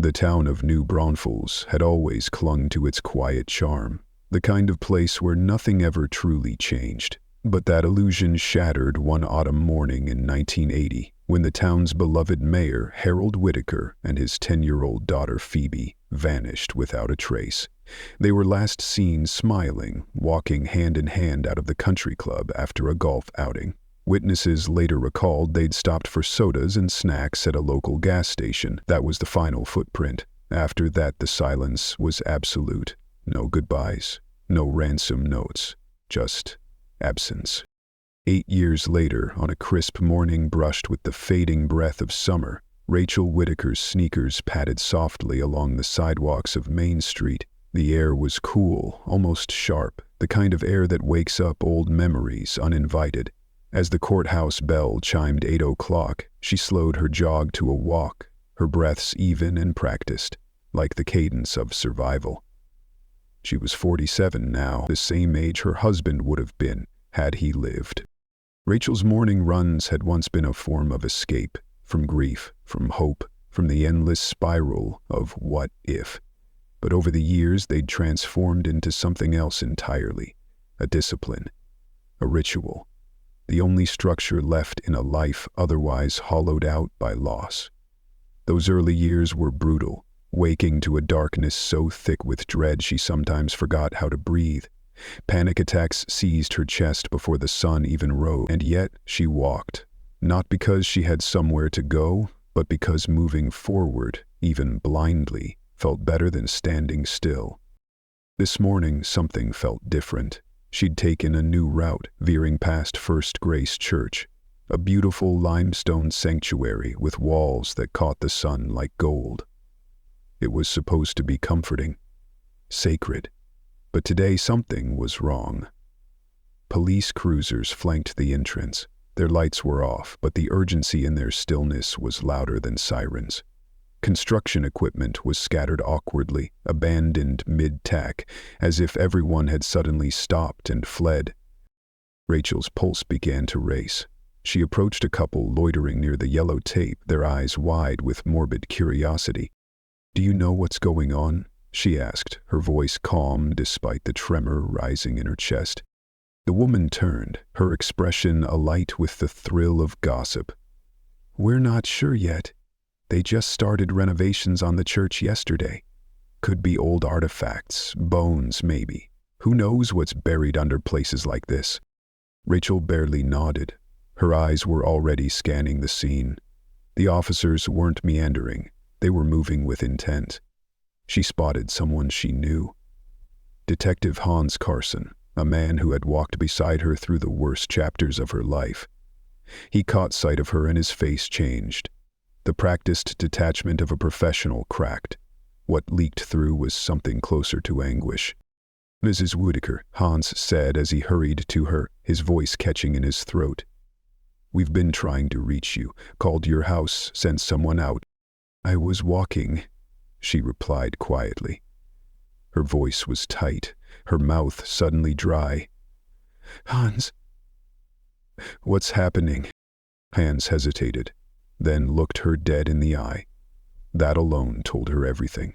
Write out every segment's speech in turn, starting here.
The town of New Braunfels had always clung to its quiet charm, the kind of place where nothing ever truly changed. But that illusion shattered one autumn morning in 1980, when the town's beloved mayor, Harold Whitaker, and his 10-year-old daughter Phoebe vanished without a trace. They were last seen smiling, walking hand in hand out of the country club after a golf outing. Witnesses later recalled they'd stopped for sodas and snacks at a local gas station. That was the final footprint. After that, the silence was absolute. No goodbyes, no ransom notes, just absence. 8 years later, on a crisp morning brushed with the fading breath of summer, Rachel Whitaker's sneakers padded softly along the sidewalks of Main Street. The air was cool, almost sharp, the kind of air that wakes up old memories uninvited. As the courthouse bell chimed 8 o'clock, she slowed her jog to a walk, her breaths even and practiced, like the cadence of survival. She was 47 now, the same age her husband would have been had he lived. Rachel's morning runs had once been a form of escape, from grief, from hope, from the endless spiral of what if. But over the years they'd transformed into something else entirely, a discipline, a ritual, the only structure left in a life otherwise hollowed out by loss. Those early years were brutal, waking to a darkness so thick with dread she sometimes forgot how to breathe. Panic attacks seized her chest before the sun even rose, and yet she walked, not because she had somewhere to go, but because moving forward, even blindly, felt better than standing still. This morning something felt different. She'd taken a new route, veering past First Grace Church, a beautiful limestone sanctuary with walls that caught the sun like gold. It was supposed to be comforting, sacred, but today something was wrong. Police cruisers flanked the entrance. Their lights were off, but the urgency in their stillness was louder than sirens. Construction equipment was scattered awkwardly, abandoned mid-tack, as if everyone had suddenly stopped and fled. Rachel's pulse began to race. She approached a couple loitering near the yellow tape, their eyes wide with morbid curiosity. "Do you know what's going on?" she asked, her voice calm despite the tremor rising in her chest. The woman turned, her expression alight with the thrill of gossip. "We're not sure yet. They just started renovations on the church yesterday. Could be old artifacts, bones maybe. Who knows what's buried under places like this?" Rachel barely nodded. Her eyes were already scanning the scene. The officers weren't meandering. They were moving with intent. She spotted someone she knew. Detective Hans Carson, a man who had walked beside her through the worst chapters of her life. He caught sight of her and his face changed. The practiced detachment of a professional cracked. What leaked through was something closer to anguish. "Mrs. Whitaker," Hans said as he hurried to her, his voice catching in his throat. "We've been trying to reach you, called your house, sent someone out." "I was walking," she replied quietly. Her voice was tight, her mouth suddenly dry. "Hans." "What's happening?" Hans hesitated, then looked her dead in the eye. That alone told her everything.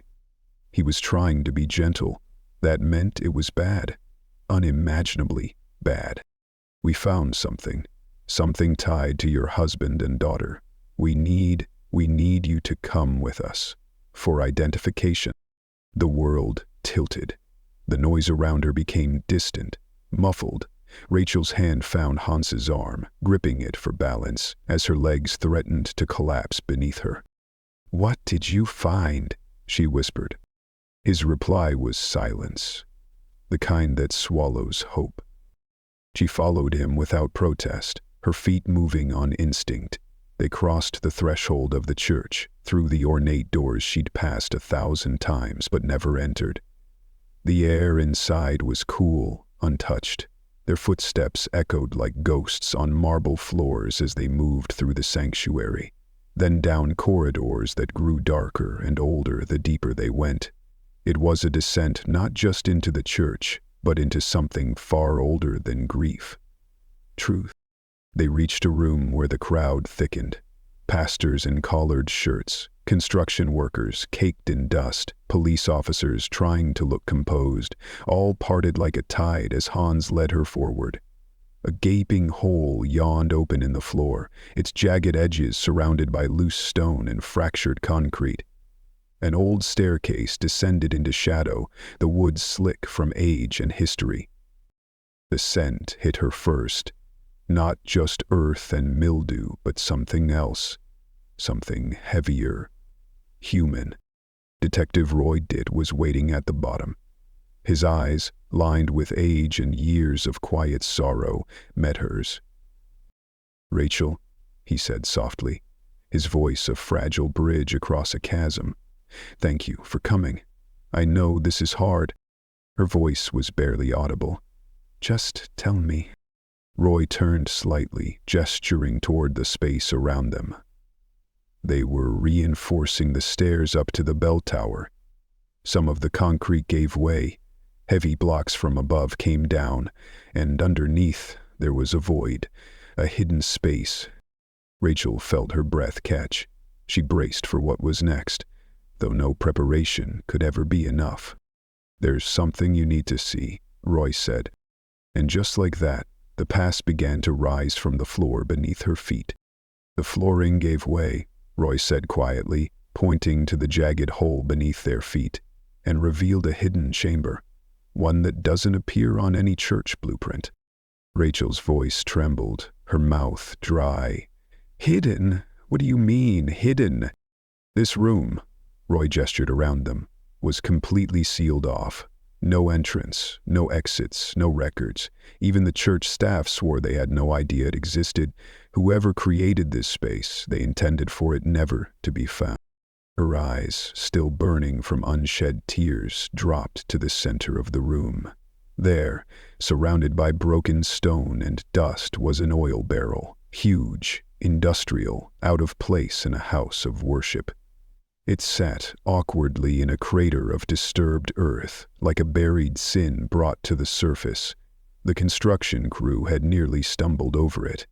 He was trying to be gentle. That meant it was bad, unimaginably bad. "We found something tied to your husband and daughter. We need you to come with us, for identification." The world tilted. The noise around her became distant, muffled. Rachel's hand found Hans's arm, gripping it for balance, as her legs threatened to collapse beneath her. "What did you find?" she whispered. His reply was silence, the kind that swallows hope. She followed him without protest, her feet moving on instinct. They crossed the threshold of the church, through the ornate doors she'd passed 1,000 times but never entered. The air inside was cool, untouched. Their footsteps echoed like ghosts on marble floors as they moved through the sanctuary, then down corridors that grew darker and older the deeper they went. It was a descent not just into the church, but into something far older than grief. Truth. They reached a room where the crowd thickened. Pastors in collared shirts, construction workers caked in dust, police officers trying to look composed, all parted like a tide as Hans led her forward. A gaping hole yawned open in the floor, its jagged edges surrounded by loose stone and fractured concrete. An old staircase descended into shadow, the wood slick from age and history. The scent hit her first. Not just earth and mildew, but something else. Something heavier. Human. Detective Roy Ditt was waiting at the bottom. His eyes, lined with age and years of quiet sorrow, met hers. "Rachel," he said softly, his voice a fragile bridge across a chasm. "Thank you for coming. I know this is hard." Her voice was barely audible. "Just tell me." Roy turned slightly, gesturing toward the space around them. They were reinforcing the stairs up to the bell tower. Some of the concrete gave way. Heavy blocks from above came down, and underneath there was a void, a hidden space. Rachel felt her breath catch. She braced for what was next, though no preparation could ever be enough. "There's something you need to see," Roy said. And just like that, the past began to rise from the floor beneath her feet. "The flooring gave way," Roy said quietly, pointing to the jagged hole beneath their feet, "and revealed a hidden chamber, one that doesn't appear on any church blueprint." Rachel's voice trembled, her mouth dry. "Hidden? What do you mean, hidden?" "This room," Roy gestured around them, "was completely sealed off. No entrance, no exits, no records. Even the church staff swore they had no idea it existed. Whoever created this space, they intended for it never to be found." Her eyes, still burning from unshed tears, dropped to the center of the room. There, surrounded by broken stone and dust, was an oil barrel, huge, industrial, out of place in a house of worship. It sat awkwardly in a crater of disturbed earth, like a buried sin brought to the surface. The construction crew had nearly stumbled over it.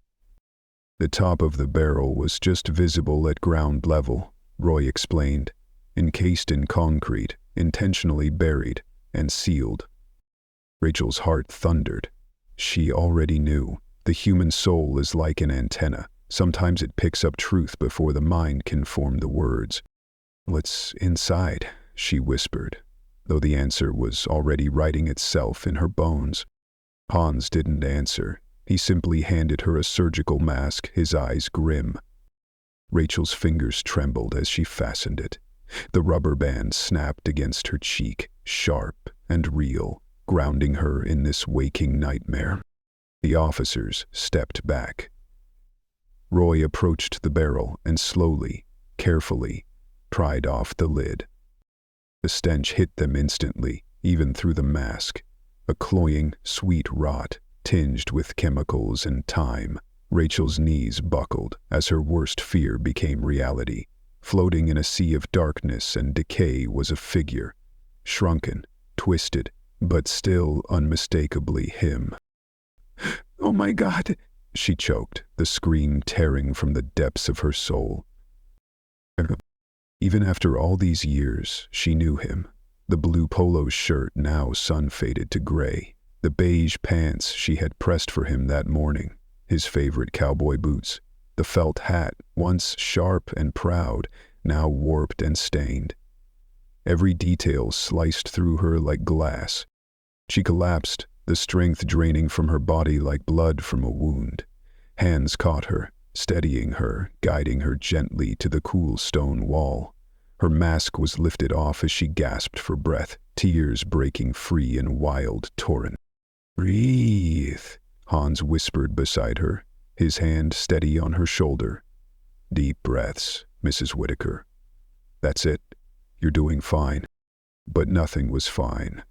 The top of the barrel was just visible at ground level, Roy explained, encased in concrete, intentionally buried and sealed. Rachel's heart thundered. She already knew. The human soul is like an antenna. Sometimes it picks up truth before the mind can form the words. "What's inside?" she whispered, though the answer was already writing itself in her bones. Hans didn't answer. He simply handed her a surgical mask, his eyes grim. Rachel's fingers trembled as she fastened it. The rubber band snapped against her cheek, sharp and real, grounding her in this waking nightmare. The officers stepped back. Roy approached the barrel and slowly, carefully, pried off the lid. The stench hit them instantly, even through the mask. A cloying, sweet rot, tinged with chemicals and time. Rachel's knees buckled as her worst fear became reality. Floating in a sea of darkness and decay was a figure, shrunken, twisted, but still unmistakably him. "Oh my God," she choked, the scream tearing from the depths of her soul. Even after all these years, she knew him. The blue polo shirt now sun-faded to gray. The beige pants she had pressed for him that morning. His favorite cowboy boots. The felt hat, once sharp and proud, now warped and stained. Every detail sliced through her like glass. She collapsed, the strength draining from her body like blood from a wound. Hands caught her, steadying her, guiding her gently to the cool stone wall. Her mask was lifted off as she gasped for breath, tears breaking free in wild torrent. "Breathe," Hans whispered beside her, his hand steady on her shoulder. "Deep breaths, Mrs. Whitaker. That's it. You're doing fine." But nothing was fine.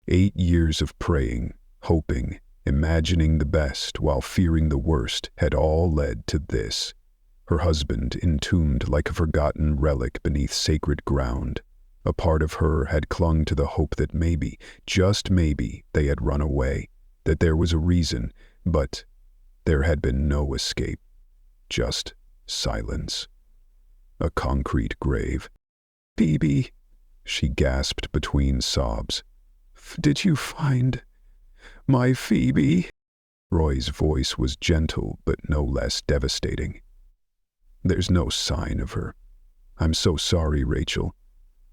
8 years of praying, hoping, imagining the best while fearing the worst had all led to this. Her husband entombed like a forgotten relic beneath sacred ground. A part of her had clung to the hope that maybe, just maybe, they had run away, that there was a reason, but there had been no escape. Just Silence. A concrete grave. "Phoebe," she gasped between sobs. "Did you find my Phoebe?" Roy's voice was gentle but no less devastating. "There's no sign of her. I'm so sorry, Rachel.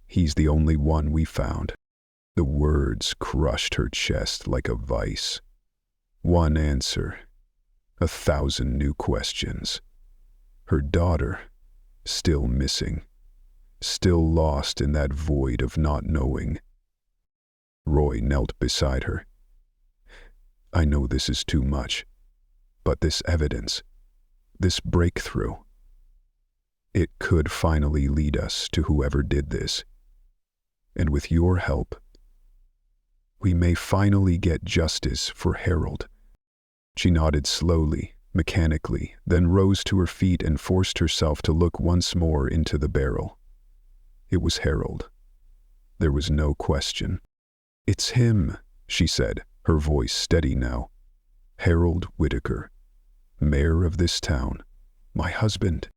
He's the only one we found." The words crushed her chest like a vice. One answer, 1,000 new questions. Her daughter, still missing, still lost in that void of not knowing. Roy knelt beside her. "I know this is too much, but this evidence, this breakthrough, it could finally lead us to whoever did this. And with your help, we may finally get justice for Harold." She nodded slowly, mechanically, then rose to her feet and forced herself to look once more into the barrel. It was Harold. There was no question. "It's him," she said, her voice steady now. "Harold Whitaker, mayor of this town, my husband."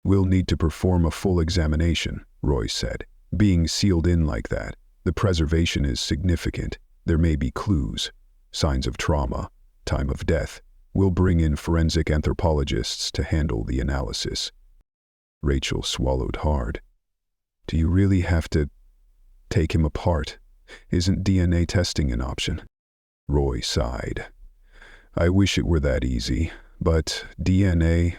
"We'll need to perform a full examination," Roy said. "Being sealed in like that, the preservation is significant. There may be clues, signs of trauma, time of death. We'll bring in forensic anthropologists to handle the analysis." Rachel swallowed hard. "Do you really have to take him apart? Isn't DNA testing an option?" Roy sighed. "I wish it were that easy, but DNA,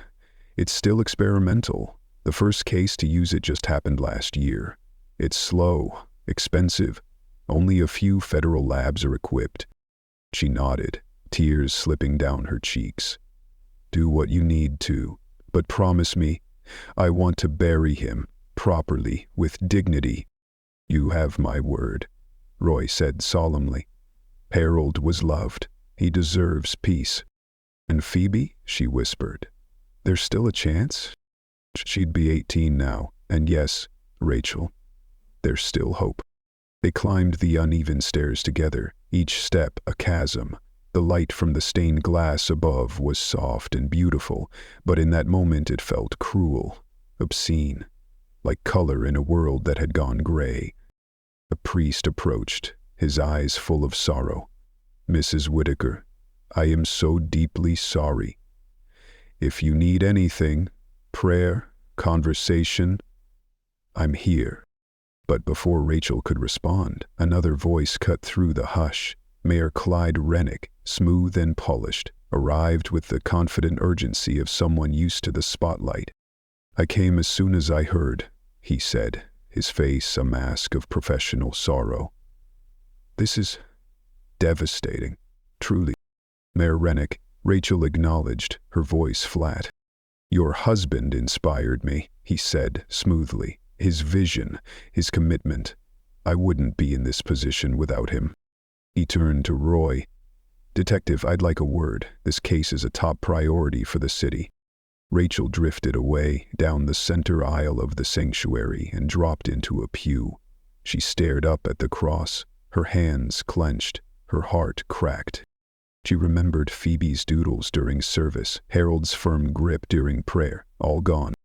it's still experimental. The first case to use it just happened last year. It's slow, expensive. Only a few federal labs are equipped." She nodded, tears slipping down her cheeks. "Do what you need to, but promise me, I want to bury him, properly, with dignity." "You have my word," Roy said solemnly. "Harold was loved. He deserves peace." "And Phoebe?" she whispered. "There's still a chance?" "She'd be 18 now, and yes, Rachel, there's still hope." They climbed the uneven stairs together, each step a chasm. The light from the stained glass above was soft and beautiful, but in that moment it felt cruel, obscene, like color in a world that had gone gray. A priest approached, his eyes full of sorrow. "Mrs. Whitaker, I am so deeply sorry. If you need anything, prayer, conversation, I'm here." But before Rachel could respond, another voice cut through the hush. Mayor Clyde Rennick, smooth and polished, arrived with the confident urgency of someone used to the spotlight. "I came as soon as I heard," he said, his face a mask of professional sorrow. "This is devastating, truly." "Mayor Rennick," Rachel acknowledged, her voice flat. "Your husband inspired me," he said smoothly. "His vision, his commitment. I wouldn't be in this position without him." He turned to Roy. "Detective, I'd like a word. This case is a top priority for the city." Rachel drifted away, down the center aisle of the sanctuary, and dropped into a pew. She stared up at the cross, her hands clenched, her heart cracked. She remembered Phoebe's doodles during service, Harold's firm grip during prayer, all gone.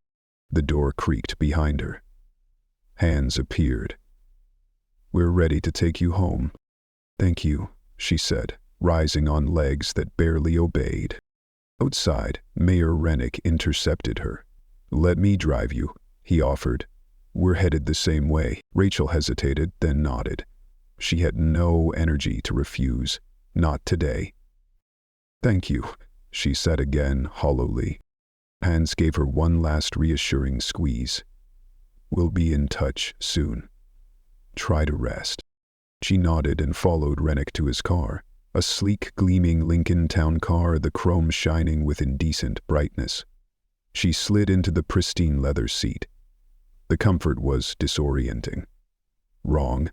The door creaked behind her. Hands appeared. "We're ready to take you home." "Thank you," she said, rising on legs that barely obeyed. Outside, Mayor Rennick intercepted her. "Let me drive you," he offered. "We're headed the same way." Rachel hesitated, then nodded. She had no energy to refuse. Not today. "Thank you," she said again, hollowly. Hands gave her one last reassuring squeeze. "We'll be in touch soon. Try to rest." She nodded and followed Rennick to his car, a sleek, gleaming Lincoln Town car, the chrome shining with indecent brightness. She slid into the pristine leather seat. The comfort was disorienting. Wrong.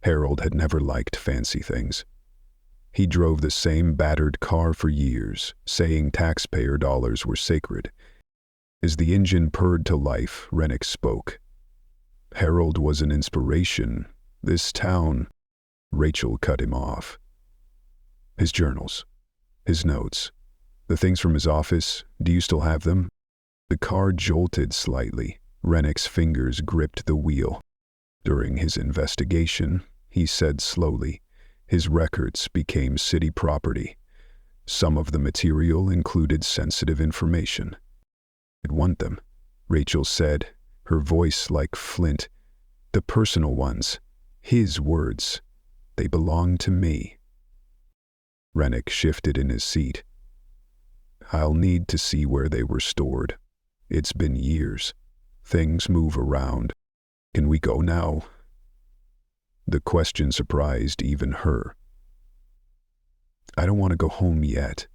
Harold had never liked fancy things. He drove the same battered car for years, saying taxpayer dollars were sacred. As the engine purred to life, Rennick spoke. "Harold was an inspiration. This town—" Rachel cut him off. "His journals, his notes, the things from his office, do you still have them?" The car jolted slightly. Rennick's fingers gripped the wheel. During his investigation, he said slowly, his records became city property. Some of the material included sensitive information. "I'd want them," Rachel said, her voice like flint. "The personal ones. His words. They belong to me." Rennick shifted in his seat. "I'll need to see where they were stored. It's been years. Things move around. Can we go now?" The question surprised even her. "I don't want to go home yet.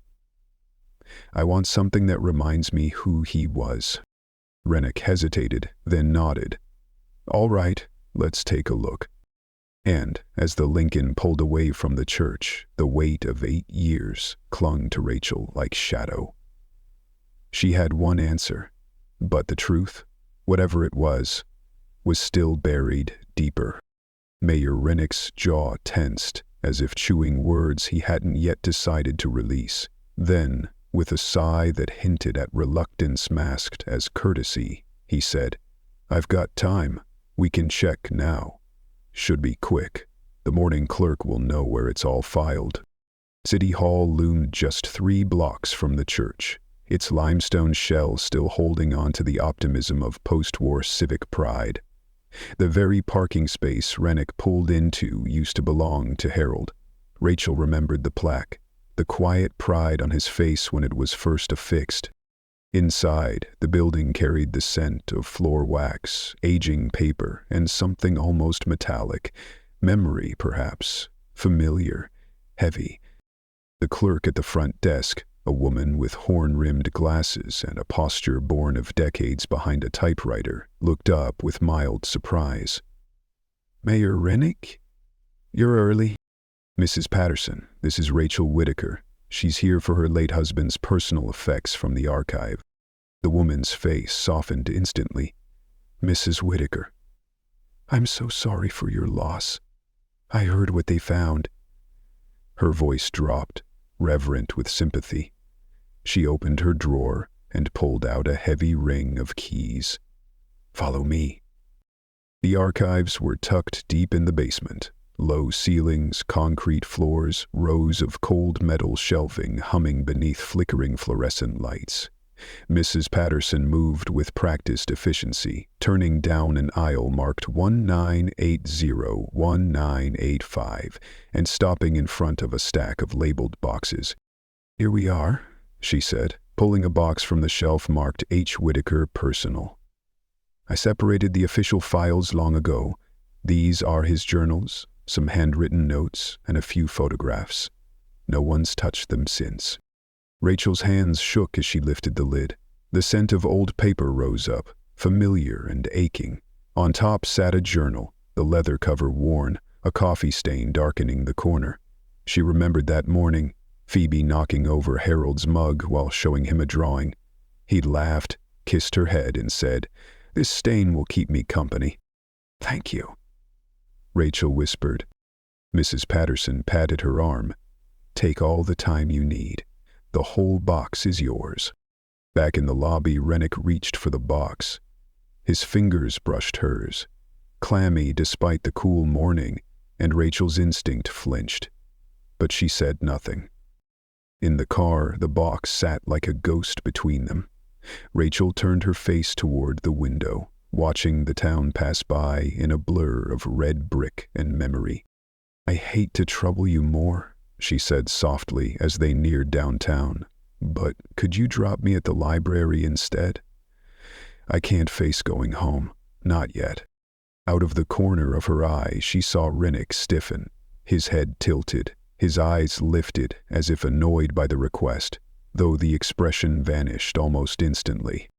I want something that reminds me who he was." Rennick hesitated, then nodded. "All right, let's take a look." And as the Lincoln pulled away from the church, the weight of 8 years clung to Rachel like shadow. She had one answer, but the truth, whatever it was still buried deeper. Mayor Rennick's jaw tensed, as if chewing words he hadn't yet decided to release. Then, with a sigh that hinted at reluctance masked as courtesy, he said, "I've got time. We can check now. Should be quick. The morning clerk will know where it's all filed." City Hall loomed just 3 blocks from the church, its limestone shell still holding on to the optimism of post-war civic pride. The very parking space Rennick pulled into used to belong to Harold. Rachel remembered the plaque, the quiet pride on his face when it was first affixed. Inside, the building carried the scent of floor wax, aging paper, and something almost metallic. Memory, perhaps. Familiar. Heavy. The clerk at the front desk, a woman with horn-rimmed glasses and a posture born of decades behind a typewriter, looked up with mild surprise. "Mayor Rennick? You're early." "Mrs. Patterson, this is Rachel Whitaker. She's here for her late husband's personal effects from the archive." The woman's face softened instantly. "Mrs. Whitaker, I'm so sorry for your loss. I heard what they found." Her voice dropped, reverent with sympathy. She opened her drawer and pulled out a heavy ring of keys. "Follow me." The archives were tucked deep in the basement. Low ceilings, concrete floors, rows of cold metal shelving humming beneath flickering fluorescent lights. Mrs. Patterson moved with practiced efficiency, turning down an aisle marked 1980-1985 and stopping in front of a stack of labeled boxes. "Here we are," she said, pulling a box from the shelf marked H. Whitaker Personal. "I separated the official files long ago. These are his journals, some handwritten notes, and a few photographs. No one's touched them since." Rachel's hands shook as she lifted the lid. The scent of old paper rose up, familiar and aching. On top sat a journal, the leather cover worn, a coffee stain darkening the corner. She remembered that morning, Phoebe knocking over Harold's mug while showing him a drawing. He'd laughed, kissed her head, and said, "This stain will keep me company." "Thank you," Rachel whispered. Mrs. Patterson patted her arm. "Take all the time you need. The whole box is yours." Back in the lobby, Rennick reached for the box. His fingers brushed hers, clammy despite the cool morning, and Rachel's instinct flinched. But she said nothing. In the car, the box sat like a ghost between them. Rachel turned her face toward the window, watching the town pass by in a blur of red brick and memory. "I hate to trouble you more," she said softly as they neared downtown, "but could you drop me at the library instead? I can't face going home, not yet." Out of the corner of her eye, she saw Rennick stiffen, his head tilted, his eyes lifted as if annoyed by the request, though the expression vanished almost instantly.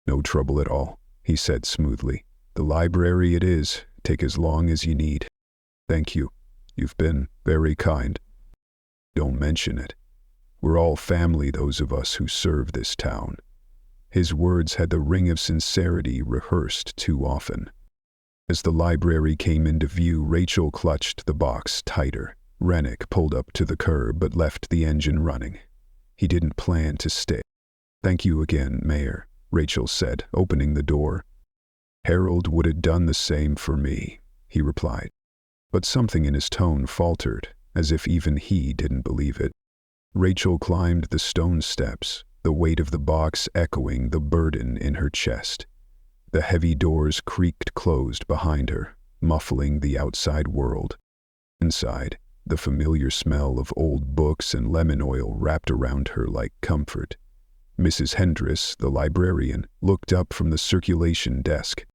"No trouble at all," he said smoothly. "The library it is. Take as long as you need." "Thank you. You've been very kind." "Don't mention it. We're all family, those of us who serve this town." His words had the ring of sincerity rehearsed too often. As the library came into view, Rachel clutched the box tighter. Rennick pulled up to the curb but left the engine running. He didn't plan to stay. "Thank you again, Mayor," Rachel said, opening the door. Harold would have done the same for me, he replied. But something in his tone faltered, as if even he didn't believe it. Rachel climbed the stone steps, the weight of the box echoing the burden in her chest. The heavy doors creaked closed behind her, muffling the outside world. Inside, the familiar smell of old books and lemon oil wrapped around her like comfort. Mrs. Hendris, the librarian, looked up from the circulation desk.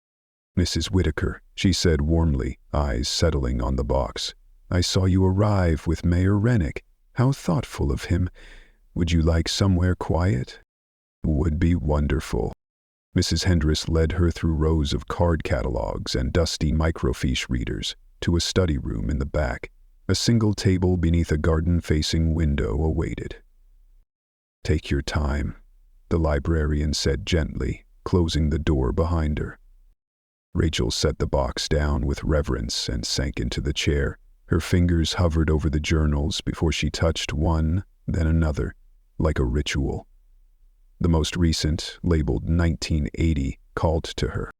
Mrs. Whitaker, she said warmly, eyes settling on the box. I saw you arrive with Mayor Rennick. How thoughtful of him. Would you like somewhere quiet? Would be wonderful. Mrs. Hendris led her through rows of card catalogs and dusty microfiche readers to a study room in the back. A single table beneath a garden-facing window awaited. Take your time, the librarian said gently, closing the door behind her. Rachel set the box down with reverence and sank into the chair. Her fingers hovered over the journals before she touched one, then another, like a ritual. The most recent, labeled 1980, called to her.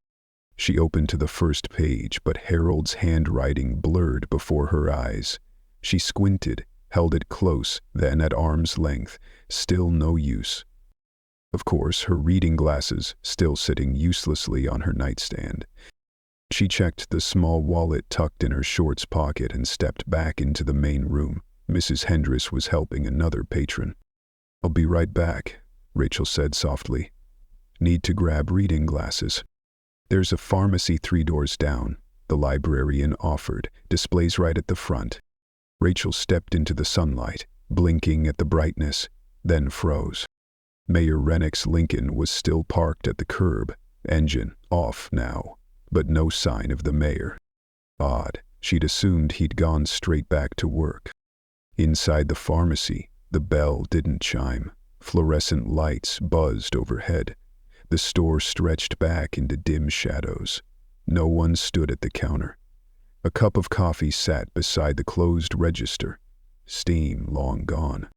She opened to the first page, but Harold's handwriting blurred before her eyes. She squinted, held it close, then at arm's length, still no use. Of course, her reading glasses still sitting uselessly on her nightstand. She checked the small wallet tucked in her shorts pocket and stepped back into the main room. Mrs. Hendris was helping another patron. I'll be right back, Rachel said softly. Need to grab reading glasses. There's a pharmacy 3 doors down, the librarian offered, displays right at the front. Rachel stepped into the sunlight, blinking at the brightness, then froze. Mayor Rennick's Lincoln was still parked at the curb, engine off now, but no sign of the mayor. Odd, she'd assumed he'd gone straight back to work. Inside the pharmacy, the bell didn't chime. Fluorescent lights buzzed overhead. The store stretched back into dim shadows. No one stood at the counter. A cup of coffee sat beside the closed register, steam long gone.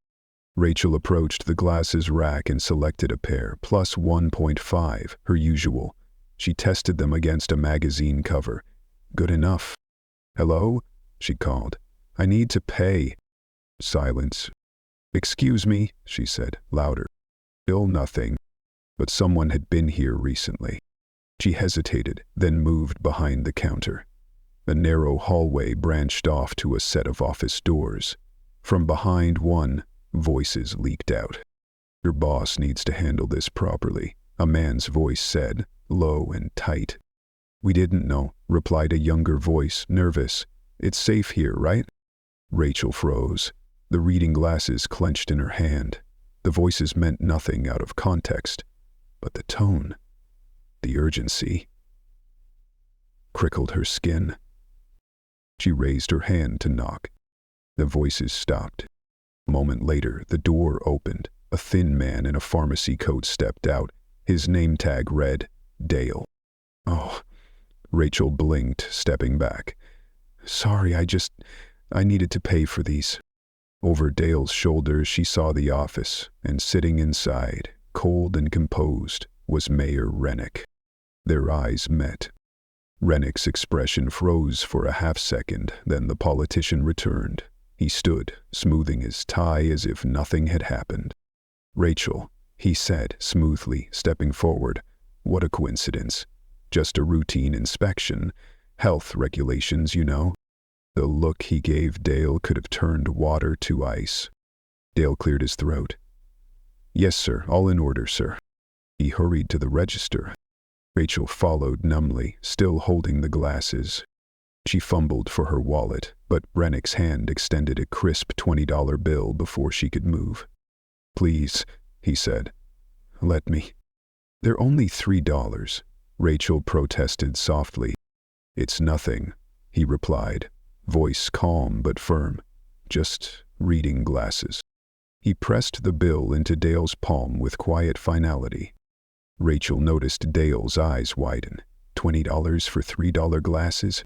Rachel approached the glasses rack and selected a pair, plus 1.5, her usual. She tested them against a magazine cover. Good enough. Hello? She called. I need to pay. Silence. Excuse me, she said, louder. Still nothing. But someone had been here recently. She hesitated, then moved behind the counter. A narrow hallway branched off to a set of office doors. From behind one, voices leaked out. Your boss needs to handle this properly, a man's voice said, low and tight. We didn't know, replied a younger voice, nervous. It's safe here, right? Rachel froze, the reading glasses clenched in her hand. The voices meant nothing out of context, but the tone, the urgency, crickled her skin. She raised her hand to knock. The voices stopped. A moment later, the door opened. A thin man in a pharmacy coat stepped out. His name tag read, Dale. Oh, Rachel blinked, stepping back. Sorry, I needed to pay for these. Over Dale's shoulders, she saw the office, and sitting inside, cold and composed, was Mayor Rennick. Their eyes met. Rennick's expression froze for a half-second, then the politician returned. He stood, smoothing his tie as if nothing had happened. Rachel, he said smoothly, stepping forward. What a coincidence. Just a routine inspection. Health regulations, you know. The look he gave Dale could have turned water to ice. Dale cleared his throat. Yes, sir, all in order, sir. He hurried to the register. Rachel followed numbly, still holding the glasses. She fumbled for her wallet, but Rennick's hand extended a crisp $20 bill before she could move. Please, he said. Let me. They're only $3, Rachel protested softly. It's nothing, he replied, voice calm but firm. Just reading glasses. He pressed the bill into Dale's palm with quiet finality. Rachel noticed Dale's eyes widen. $20 for $3 glasses?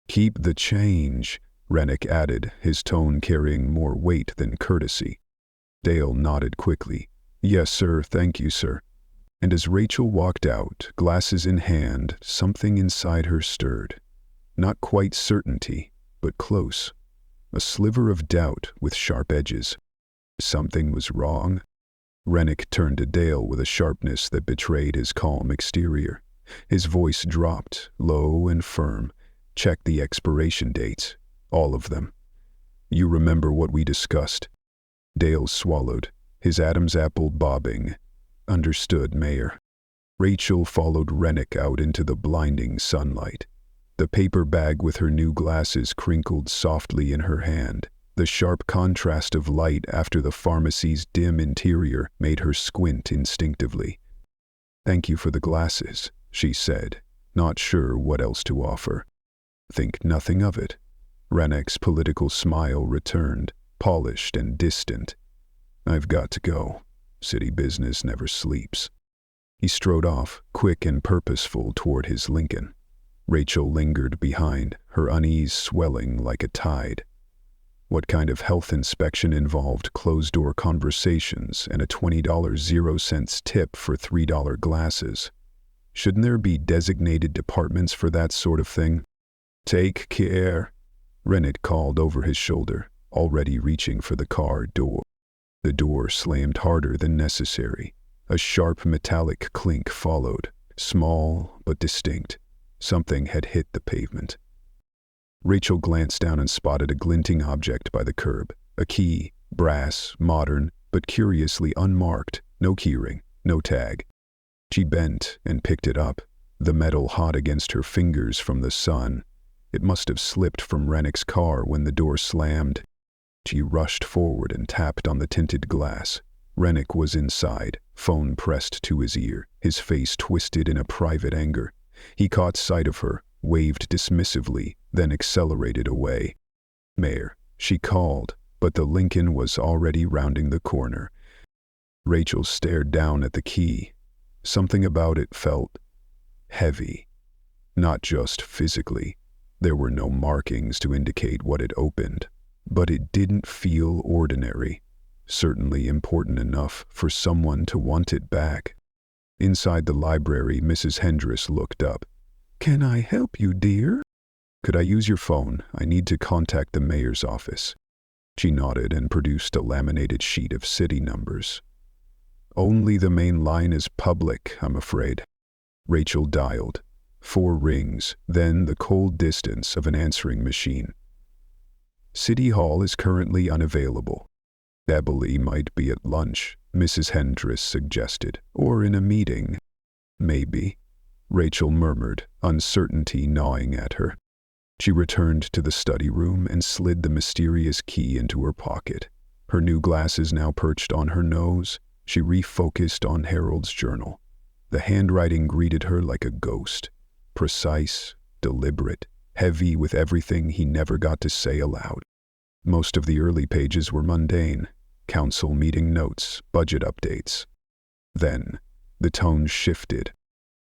Keep the change, Rennick added, his tone carrying more weight than courtesy. Dale nodded quickly. Yes, sir, thank you, sir. And as Rachel walked out, glasses in hand, something inside her stirred. Not quite certainty, but close. A sliver of doubt with sharp edges. Something was wrong. Rennick turned to Dale with a sharpness that betrayed his calm exterior. His voice dropped, low and firm. Check the expiration dates. All of them. You remember what we discussed? Dale swallowed, his Adam's apple bobbing. Understood, Mayor. Rachel followed Rennick out into the blinding sunlight. The paper bag with her new glasses crinkled softly in her hand. The sharp contrast of light after the pharmacy's dim interior made her squint instinctively. Thank you for the glasses, she said, not sure what else to offer. Think nothing of it. Rennick's political smile returned, polished and distant. I've got to go. City business never sleeps. He strode off, quick and purposeful, toward his Lincoln. Rachel lingered behind, her unease swelling like a tide. What kind of health inspection involved closed-door conversations and a $20.00 tip for $3 glasses? Shouldn't there be designated departments for that sort of thing? Take care, Rennick called over his shoulder, already reaching for the car door. The door slammed harder than necessary. A sharp metallic clink followed, small but distinct. Something had hit the pavement. Rachel glanced down and spotted a glinting object by the curb. A key, brass, modern, but curiously unmarked. No keyring, no tag. She bent and picked it up, the metal hot against her fingers from the sun. It must have slipped from Rennick's car when the door slammed. She rushed forward and tapped on the tinted glass. Rennick was inside, phone pressed to his ear, his face twisted in a private anger. He caught sight of her, waved dismissively, then accelerated away. Mayor, she called, but the Lincoln was already rounding the corner. Rachel stared down at the key. Something about it felt heavy. Not just physically. There were no markings to indicate what it opened. But it didn't feel ordinary, certainly important enough for someone to want it back. Inside the library, Mrs. Hendress looked up. Can I help you, dear? Could I use your phone? I need to contact the mayor's office. She nodded and produced a laminated sheet of city numbers. Only the main line is public, I'm afraid. Rachel dialed. 4 rings, then the cold distance of an answering machine. City Hall is currently unavailable. Ebony might be at lunch, Mrs. Hendress suggested, or in a meeting. Maybe, Rachel murmured, uncertainty gnawing at her. She returned to the study room and slid the mysterious key into her pocket. Her new glasses now perched on her nose, she refocused on Harold's journal. The handwriting greeted her like a ghost. Precise, deliberate, heavy with everything he never got to say aloud. Most of the early pages were mundane, council meeting notes, budget updates. Then, the tone shifted.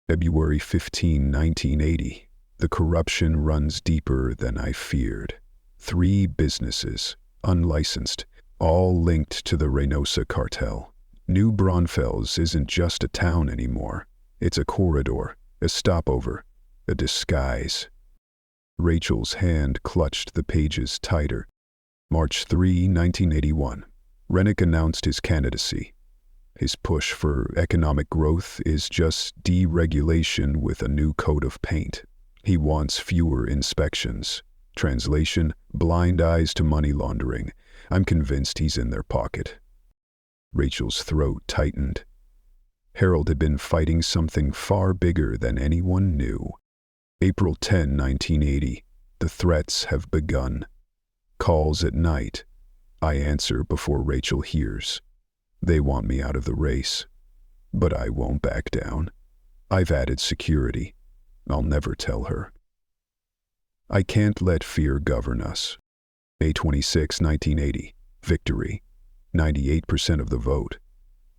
February 15, 1980. The corruption runs deeper than I feared. 3 businesses, unlicensed, all linked to the Reynosa cartel. New Braunfels isn't just a town anymore. It's a corridor, a stopover, a disguise. Rachel's hand clutched the pages tighter. March 3, 1981. Rennick announced his candidacy. His push for economic growth is just deregulation with a new coat of paint. He wants fewer inspections. Translation, blind eyes to money laundering. I'm convinced he's in their pocket. Rachel's throat tightened. Harold had been fighting something far bigger than anyone knew. April 10, 1980. The threats have begun. Calls at night. I answer before Rachel hears. They want me out of the race. But I won't back down. I've added security. I'll never tell her. I can't let fear govern us. May 26, 1980. Victory. 98% of the vote.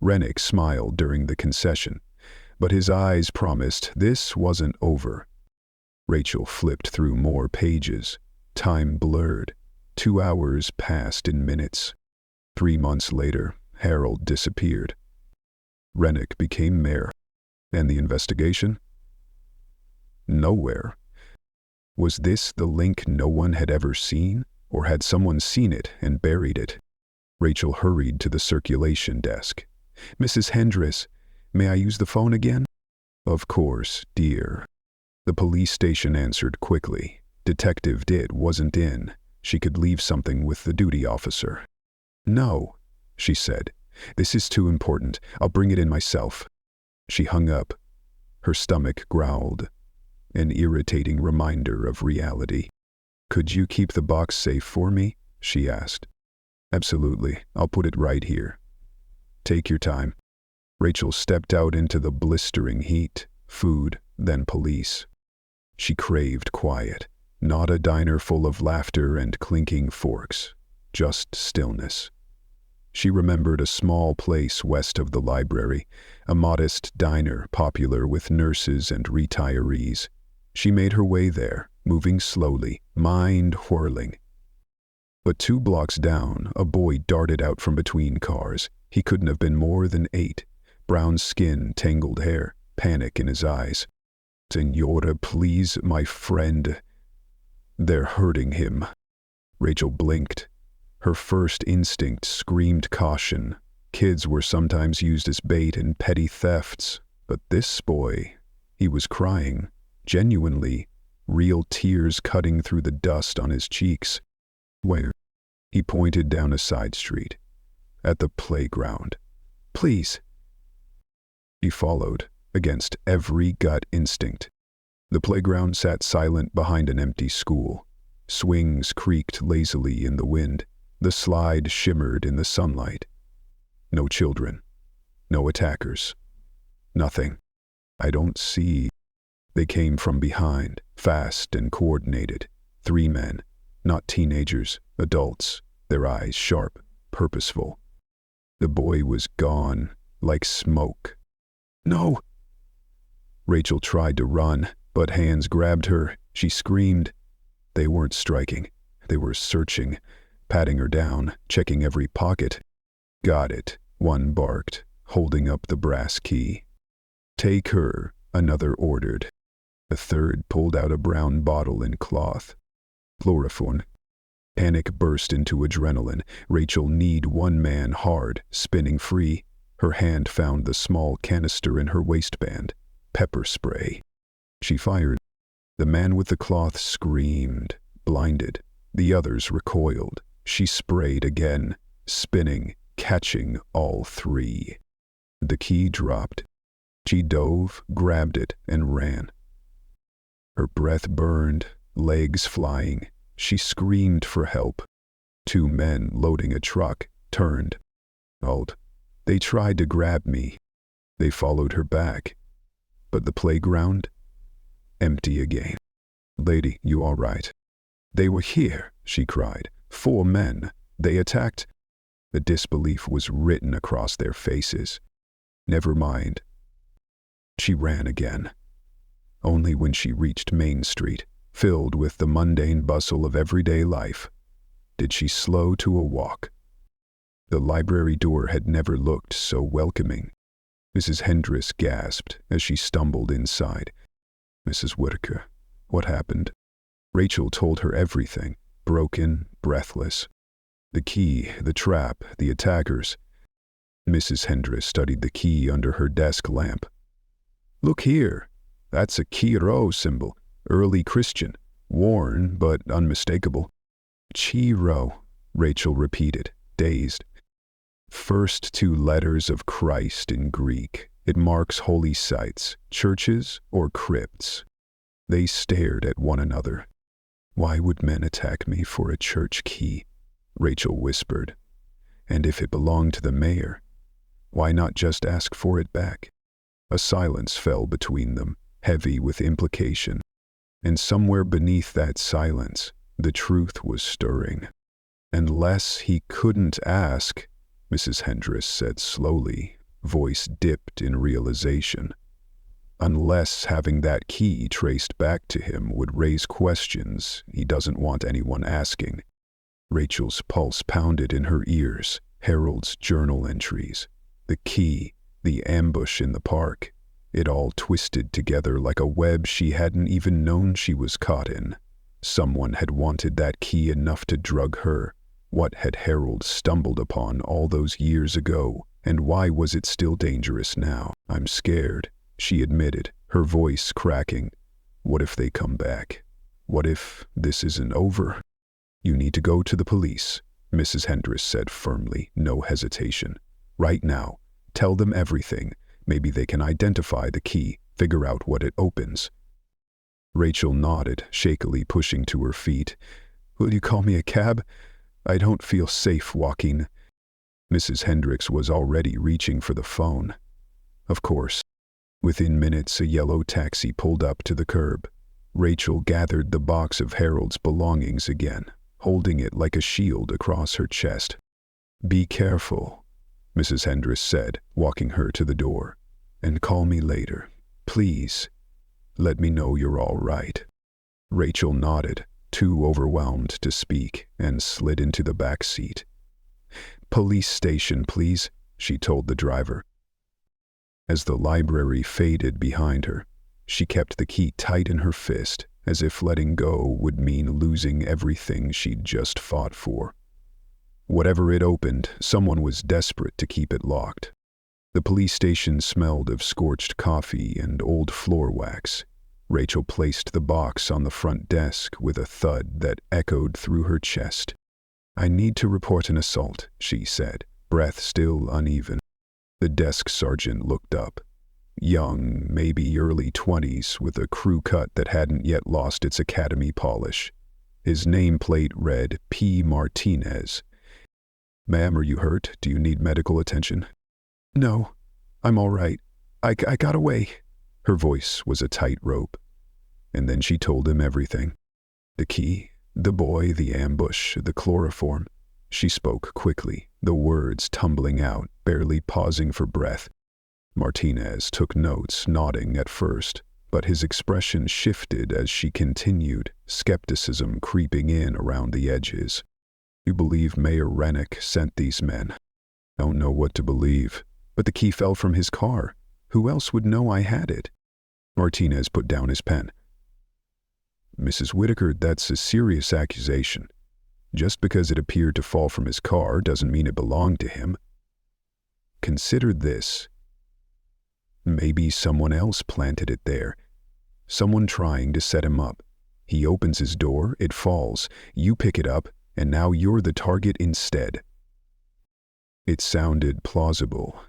Rennick smiled during the concession, but his eyes promised this wasn't over. Rachel flipped through more pages. Time blurred. 2 hours passed in minutes. 3 months later, Harold disappeared. Rennick became mayor. And the investigation? Nowhere. Was this the link no one had ever seen, or had someone seen it and buried it? Rachel hurried to the circulation desk. "Mrs. Hendris, may I use the phone again?" "Of course, dear." The police station answered quickly. Detective Ditt wasn't in. She could leave something with the duty officer. "No," she said. "This is too important. I'll bring it in myself." She hung up. Her stomach growled. An irritating reminder of reality. "Could you keep the box safe for me?" she asked. "Absolutely. I'll put it right here." "Take your time." Rachel stepped out into the blistering heat. Food, then police. She craved quiet. Not a diner full of laughter and clinking forks. Just stillness. She remembered a small place west of the library, a modest diner popular with nurses and retirees. She made her way there, moving slowly, mind whirling. But 2 blocks down, a boy darted out from between cars. He couldn't have been more than 8. Brown skin, tangled hair, panic in his eyes. "Senora, please, my friend." "They're hurting him." Rachel blinked. Her first instinct screamed caution. Kids were sometimes used as bait in petty thefts. But this boy, he was crying. Genuinely, real tears cutting through the dust on his cheeks. "Where?" He pointed down a side street. "At the playground." "Please." He followed, against every gut instinct. The playground sat silent behind an empty school. Swings creaked lazily in the wind. The slide shimmered in the sunlight. No children. No attackers. Nothing. "I don't see." They came from behind, fast and coordinated. 3 men. Not teenagers, adults. Their eyes sharp, purposeful. The boy was gone, like smoke. "No!" Rachel tried to run, but hands grabbed her. She screamed. They weren't striking. They were searching, patting her down, checking every pocket. "Got it," one barked, holding up the brass key. "Take her," another ordered. A third pulled out a brown bottle in cloth. "Chloroform." Panic burst into adrenaline. Rachel kneed one man hard, spinning free. Her hand found the small canister in her waistband. Pepper spray. She fired. The man with the cloth screamed, blinded. The others recoiled. She sprayed again, spinning, catching all 3. The key dropped. She dove, grabbed it, and ran. Her breath burned, legs flying. She screamed for help. 2 men loading a truck turned. "Halt." "They tried to grab me." They followed her back. But the playground? Empty again. "Lady, you all right?" "They were here," she cried. 4 men. They attacked." The disbelief was written across their faces. "Never mind." She ran again. Only when she reached Main Street, filled with the mundane bustle of everyday life, did she slow to a walk. The library door had never looked so welcoming. Mrs. Hendris gasped as she stumbled inside. "Mrs. Whitaker, what happened?" Rachel told her everything, broken, breathless. The key, the trap, the attackers. Mrs. Hendris studied the key under her desk lamp. "Look here. That's a Chi Rho symbol, early Christian, worn but unmistakable." "Chi Rho," Rachel repeated, dazed. "First 2 letters of Christ in Greek. It marks holy sites, churches, or crypts." They stared at one another. "Why would men attack me for a church key?" Rachel whispered. "And if it belonged to the mayor, why not just ask for it back?" A silence fell between them, heavy with implication. And somewhere beneath that silence, the truth was stirring. "Unless he couldn't ask," Mrs. Hendris said slowly, voice dipped in realization. "Unless having that key traced back to him would raise questions he doesn't want anyone asking." Rachel's pulse pounded in her ears. Harold's journal entries. The key, the ambush in the park. It all twisted together like a web she hadn't even known she was caught in. Someone had wanted that key enough to drug her. What had Harold stumbled upon all those years ago, and why was it still dangerous now? "I'm scared," she admitted, her voice cracking. "What if they come back? What if this isn't over?" "You need to go to the police," Mrs. Hendricks said firmly, no hesitation. "Right now. Tell them everything. Maybe they can identify the key, figure out what it opens." Rachel nodded, shakily pushing to her feet. "Will you call me a cab? I don't feel safe walking." Mrs. Hendricks was already reaching for the phone. Of course. Within minutes, a yellow taxi pulled up to the curb. Rachel gathered the box of Harold's belongings again, holding it like a shield across her chest. "Be careful," Mrs. Hendricks said, walking her to the door. "And call me later. Please. Let me know you're all right." Rachel nodded, too overwhelmed to speak, and slid into the back seat. "Police station, please," she told the driver. As the library faded behind her, she kept the key tight in her fist, as if letting go would mean losing everything she'd just fought for. Whatever it opened, someone was desperate to keep it locked. The police station smelled of scorched coffee and old floor wax. Rachel placed the box on the front desk with a thud that echoed through her chest. "I need to report an assault," she said, breath still uneven. The desk sergeant looked up. Young, maybe early 20s, with a crew cut that hadn't yet lost its academy polish. His nameplate read P. Martinez. "Ma'am, are you hurt? Do you need medical attention?" "No, I'm all right. I got away." Her voice was a tightrope. And then she told him everything. The key, the boy, the ambush, the chloroform. She spoke quickly, the words tumbling out, barely pausing for breath. Martinez took notes, nodding at first, but his expression shifted as she continued, skepticism creeping in around the edges. "You believe Mayor Rennick sent these men?" "Don't know what to believe. But the key fell from his car. Who else would know I had it?" Martinez put down his pen. "Mrs. Whitaker, that's a serious accusation. Just because it appeared to fall from his car doesn't mean it belonged to him. Consider this. Maybe someone else planted it there. Someone trying to set him up. He opens his door, it falls, you pick it up, and now you're the target instead." It sounded plausible.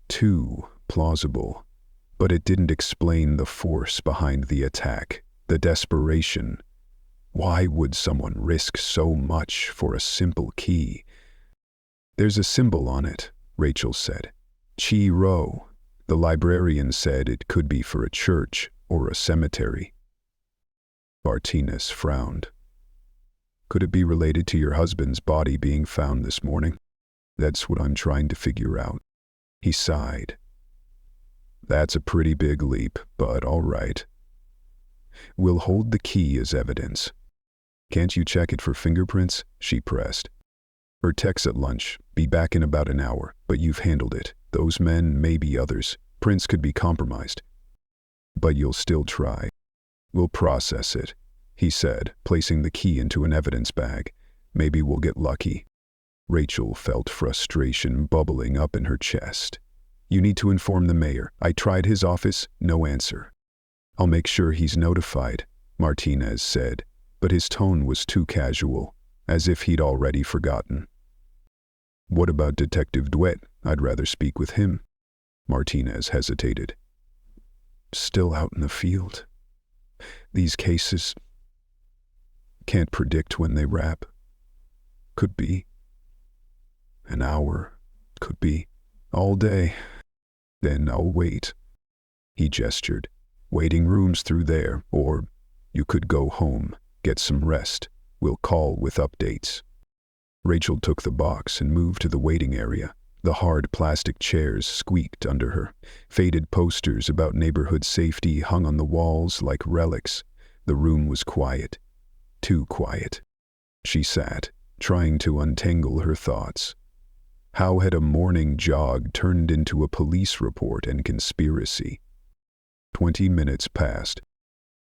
Too plausible. But it didn't explain the force behind the attack, the desperation. Why would someone risk so much for a simple key? "There's a symbol on it," Rachel said. "Chi Rho." The librarian said it could be for a church or a cemetery. Martinez frowned. "Could it be related to your husband's body being found this morning? That's what I'm trying to figure out." He sighed. "That's a pretty big leap, but all right. We'll hold the key as evidence. Can't you check it for fingerprints?" she pressed. "Or text at lunch. Be back in about an hour, but you've handled it. Those men, maybe others. Prints could be compromised. But you'll still try." "We'll process it," he said, placing the key into an evidence bag. "Maybe we'll get lucky." Rachel felt frustration bubbling up in her chest. "You need to inform the mayor. I tried his office, no answer." "I'll make sure he's notified," Martinez said, but his tone was too casual, as if he'd already forgotten. "What about Detective Duet? I'd rather speak with him." Martinez hesitated. "Still out in the field. These cases can't predict when they wrap. Could be an hour, could be all day. Then I'll wait." He gestured. "Waiting rooms through there, or you could go home, get some rest. We'll call with updates." Rachel took the box and moved to the waiting area. The hard plastic chairs squeaked under her. Faded posters about neighborhood safety hung on the walls like relics. The room was quiet. Too quiet. She sat, trying to untangle her thoughts. How had a morning jog turned into a police report and conspiracy? 20 minutes passed.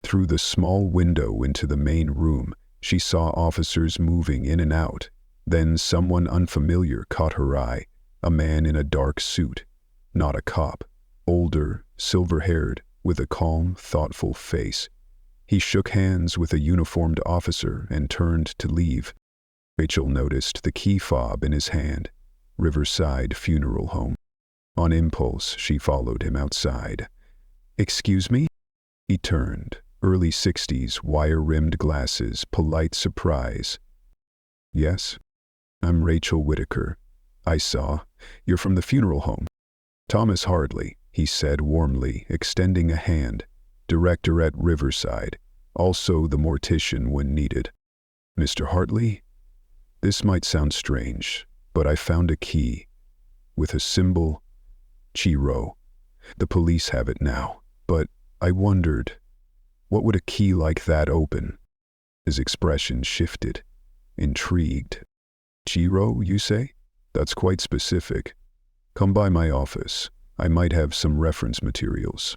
Through the small window into the main room, she saw officers moving in and out. Then someone unfamiliar caught her eye, a man in a dark suit. Not a cop. Older, silver-haired, with a calm, thoughtful face. He shook hands with a uniformed officer and turned to leave. Rachel noticed the key fob in his hand. Riverside Funeral Home. On impulse, she followed him outside. "Excuse me?" He turned. Early 60s, wire-rimmed glasses, polite surprise. "Yes? I'm Rachel Whitaker. I saw. You're from the funeral home." "Thomas Hartley," he said warmly, extending a hand. "Director at Riverside. Also the mortician when needed." "Mr. Hartley? This might sound strange, but I found a key. With a symbol, Chiro. The police have it now, but I wondered, what would a key like that open?" His expression shifted. Intrigued. "Chiro, you say? That's quite specific. Come by my office. I might have some reference materials."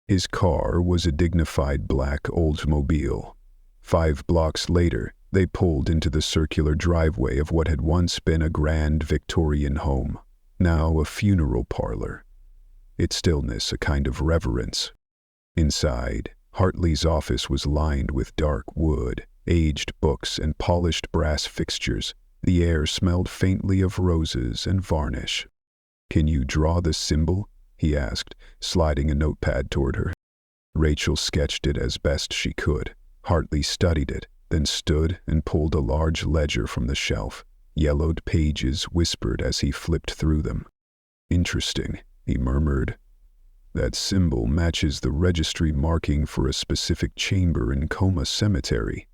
His car was a dignified black Oldsmobile. 5 blocks later, they pulled into the circular driveway of what had once been a grand Victorian home, now a funeral parlor. Its stillness a kind of reverence. Inside, Hartley's office was lined with dark wood, aged books, and polished brass fixtures. The air smelled faintly of roses and varnish. "Can you draw the symbol?" he asked, sliding a notepad toward her. Rachel sketched it as best she could. Hartley studied it, then stood and pulled a large ledger from the shelf. Yellowed pages whispered as he flipped through them. "Interesting," he murmured. "That symbol matches the registry marking for a specific chamber in Coma Cemetery.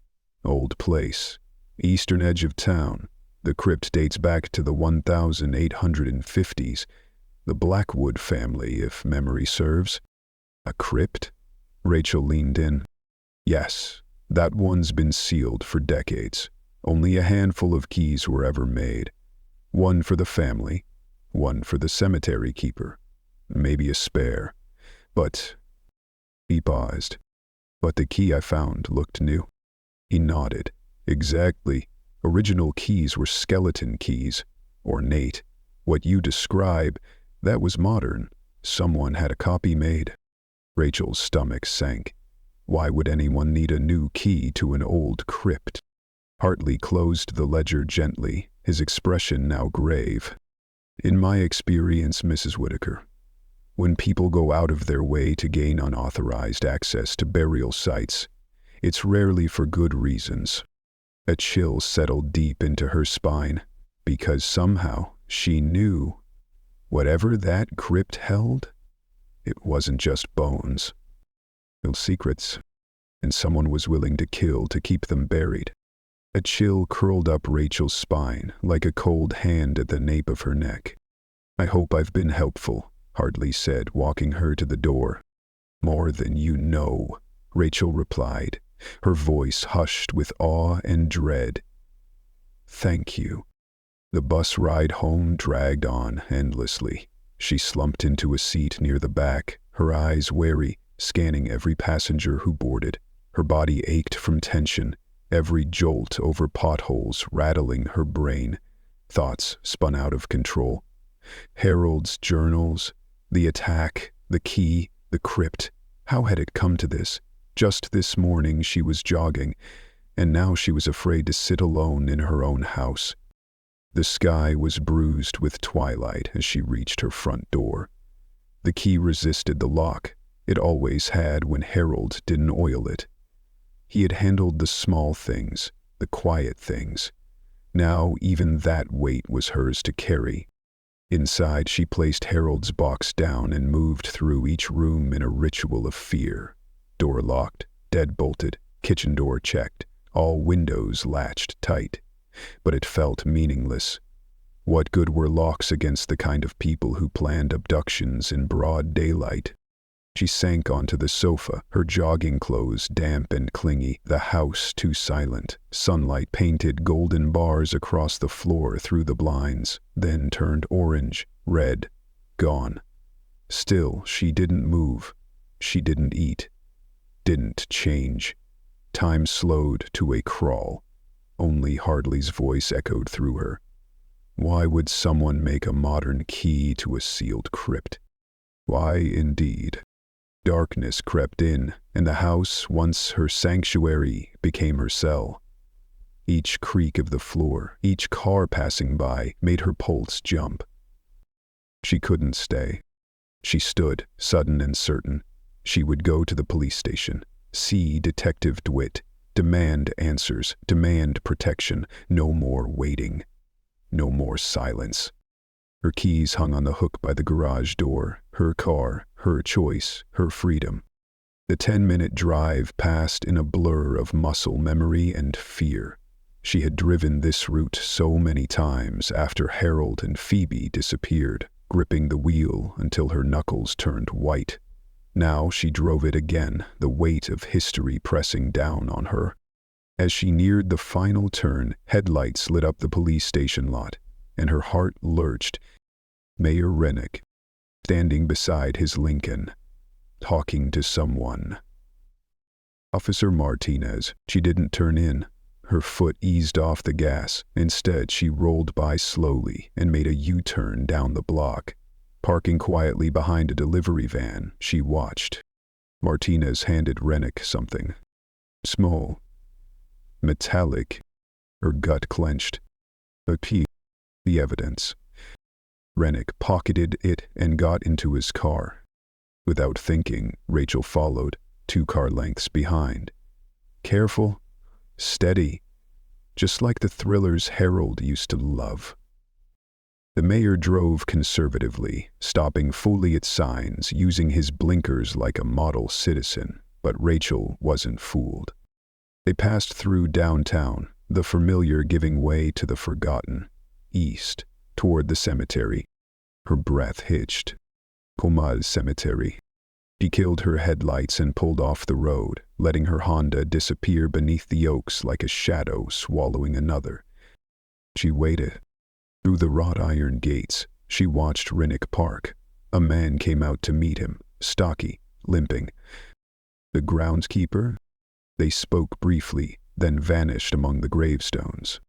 Old place. Eastern edge of town. The crypt dates back to the 1850s. The Blackwood family, if memory serves." "A crypt?" Rachel leaned in. "Yes, that one's been sealed for decades. Only a handful of keys were ever made. One for the family, one for the cemetery keeper. Maybe a spare. But..." He paused. "But the key I found looked new." He nodded. "Exactly. Original keys were skeleton keys. Ornate. What you describe, that was modern. Someone had a copy made." Rachel's stomach sank. Why would anyone need a new key to an old crypt? Hartley closed the ledger gently, his expression now grave. "In my experience, Mrs. Whitaker, when people go out of their way to gain unauthorized access to burial sites, it's rarely for good reasons." A chill settled deep into her spine, because somehow she knew whatever that crypt held, it wasn't just bones. Held secrets, and someone was willing to kill to keep them buried. A chill curled up Rachel's spine like a cold hand at the nape of her neck. "I hope I've been helpful," Hartley said, walking her to the door. "More than you know," Rachel replied, her voice hushed with awe and dread. "Thank you." The bus ride home dragged on endlessly. She slumped into a seat near the back, her eyes wary, scanning every passenger who boarded. Her body ached from tension, every jolt over potholes rattling her brain. Thoughts spun out of control. Harold's journals, the attack, the key, the crypt. How had it come to this? Just this morning she was jogging, and now she was afraid to sit alone in her own house. The sky was bruised with twilight as she reached her front door. The key resisted the lock. It always had when Harold didn't oil it. He had handled the small things, the quiet things. Now even that weight was hers to carry. Inside, she placed Harold's box down and moved through each room in a ritual of fear. Door locked, dead-bolted, kitchen door checked, all windows latched tight. But it felt meaningless. What good were locks against the kind of people who planned abductions in broad daylight? She sank onto the sofa, her jogging clothes damp and clingy, the house too silent. Sunlight painted golden bars across the floor through the blinds, then turned orange, red, gone. Still, she didn't move. She didn't eat, didn't change. Time slowed to a crawl. Only Hartley's voice echoed through her. Why would someone make a modern key to a sealed crypt? Why, indeed? Darkness crept in, and the house, once her sanctuary, became her cell. Each creak of the floor, each car passing by, made her pulse jump. She couldn't stay. She stood, sudden and certain. She would go to the police station, see Detective DeWitt, demand answers, demand protection, no more waiting, no more silence. Her keys hung on the hook by the garage door, her car, her choice, her freedom. The 10-minute drive passed in a blur of muscle memory and fear. She had driven this route so many times after Harold and Phoebe disappeared, gripping the wheel until her knuckles turned white. Now she drove it again, the weight of history pressing down on her. As she neared the final turn, headlights lit up the police station lot, and her heart lurched. Mayor Rennick, standing beside his Lincoln, talking to someone. Officer Martinez. She didn't turn in. Her foot eased off the gas. Instead, she rolled by slowly and made a U-turn down the block. Parking quietly behind a delivery van, she watched. Martinez handed Rennick something. Small. Metallic. Her gut clenched. A key. The evidence. Rennick pocketed it and got into his car. Without thinking, Rachel followed, 2 car lengths behind. Careful, steady, just like the thrillers Harold used to love. The mayor drove conservatively, stopping fully at signs, using his blinkers like a model citizen, but Rachel wasn't fooled. They passed through downtown, the familiar giving way to the forgotten, east, toward the cemetery. Her breath hitched. Comal Cemetery. She killed her headlights and pulled off the road, letting her Honda disappear beneath the oaks like a shadow swallowing another. She waited. Through the wrought iron gates, she watched Rennick park. A man came out to meet him, stocky, limping. The groundskeeper? They spoke briefly, then vanished among the gravestones.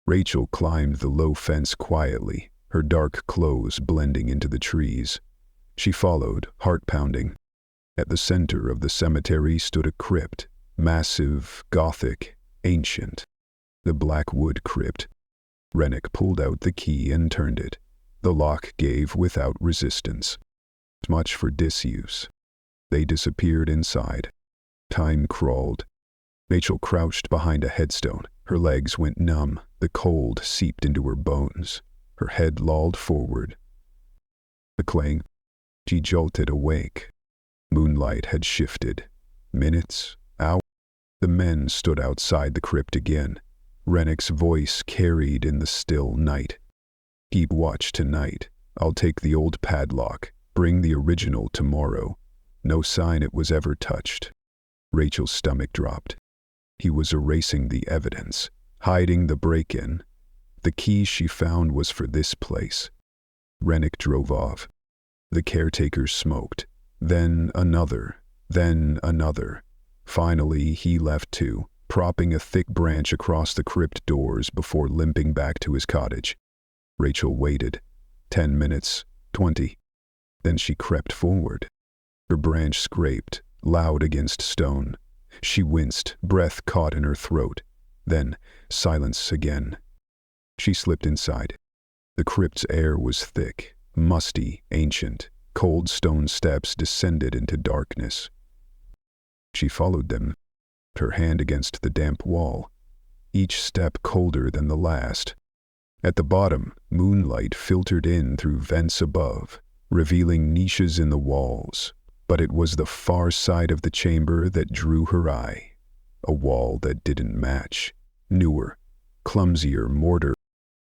Rachel climbed the low fence quietly, her dark clothes blending into the trees. She followed, heart pounding. At the center of the cemetery stood a crypt, massive, Gothic, ancient. The black wood crypt. Rennick pulled out the key and turned it. The lock gave without resistance. Much for disuse. They disappeared inside. Time crawled. Rachel crouched behind a headstone. Her legs went numb. The cold seeped into her bones. Her head lolled forward. The clang. She jolted awake. Moonlight had shifted. Minutes, hours. The men stood outside the crypt again. Rennick's voice carried in the still night. Keep watch tonight. I'll take the old padlock. Bring the original tomorrow. No sign it was ever touched. Rachel's stomach dropped. He was erasing the evidence, hiding the break-in. The key she found was for this place. Rennick drove off. The caretaker smoked. Then another. Then another. Finally, he left too, propping a thick branch across the crypt doors before limping back to his cottage. Rachel waited. 10 minutes, 20. Then she crept forward. Her branch scraped, loud against stone. She winced, breath caught in her throat. Then, silence again. She slipped inside. The crypt's air was thick, musty, ancient. Cold stone steps descended into darkness. She followed them, her hand against the damp wall, each step colder than the last. At the bottom, moonlight filtered in through vents above, revealing niches in the walls, but it was the far side of the chamber that drew her eye. A wall that didn't match, newer, clumsier mortar.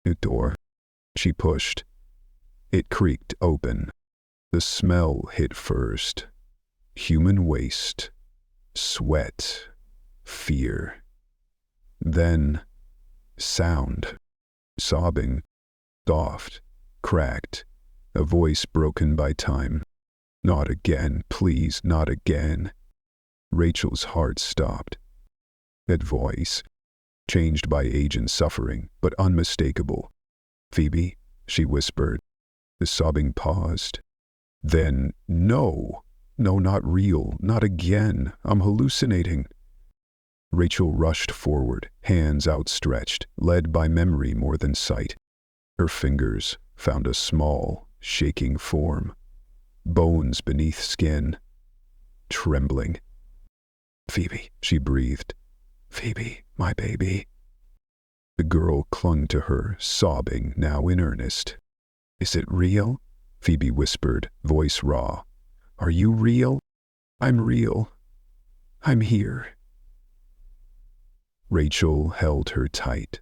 A door. She pushed. It creaked open. The smell hit first. Human waste, sweat, fear. Then, sound. Sobbing, soft, cracked, a voice broken by time. Not again, please, not again. Rachel's heart stopped. That voice, changed by age and suffering, but unmistakable. Phoebe, she whispered. The sobbing paused. Then, no, not real, not again, I'm hallucinating. Rachel rushed forward, hands outstretched, led by memory more than sight. Her fingers found a small, shaking form, bones beneath skin, trembling. Phoebe, she breathed. Phoebe, my baby. The girl clung to her, sobbing, now in earnest. Is it real? Phoebe whispered, voice raw. Are you real? I'm real. I'm here. Rachel held her tight,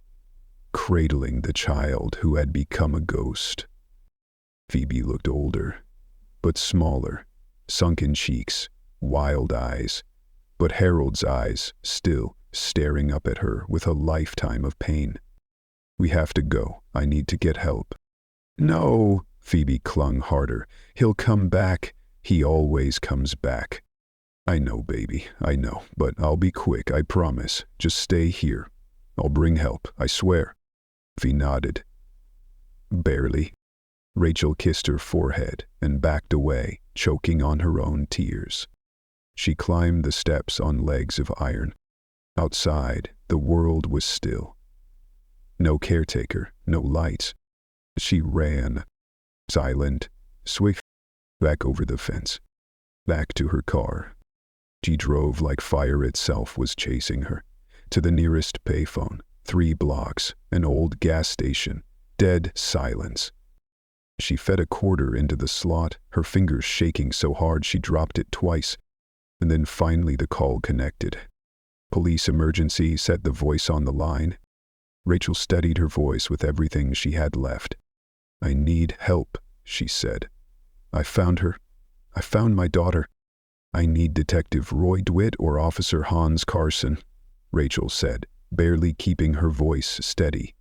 cradling the child who had become a ghost. Phoebe looked older, but smaller, sunken cheeks, wild eyes, but Harold's eyes still staring up at her with a lifetime of pain. We have to go. I need to get help. No, Phoebe clung harder. He'll come back. He always comes back. I know, baby, I know, but I'll be quick, I promise. Just stay here. I'll bring help, I swear. Phoebe nodded. Barely. Rachel kissed her forehead and backed away, choking on her own tears. She climbed the steps on legs of iron. Outside, the world was still. No caretaker, no lights. She ran, silent, swift, back over the fence, back to her car. She drove like fire itself was chasing her, to the nearest payphone, 3 blocks, an old gas station, dead silence. She fed a quarter into the slot, her fingers shaking so hard she dropped it twice, and then finally the call connected. Police emergency, said the voice on the line. Rachel steadied her voice with everything she had left. I need help, she said. I found her. I found my daughter. I need Detective Roy DeWitt or Officer Hans Carson, Rachel said, barely keeping her voice steady.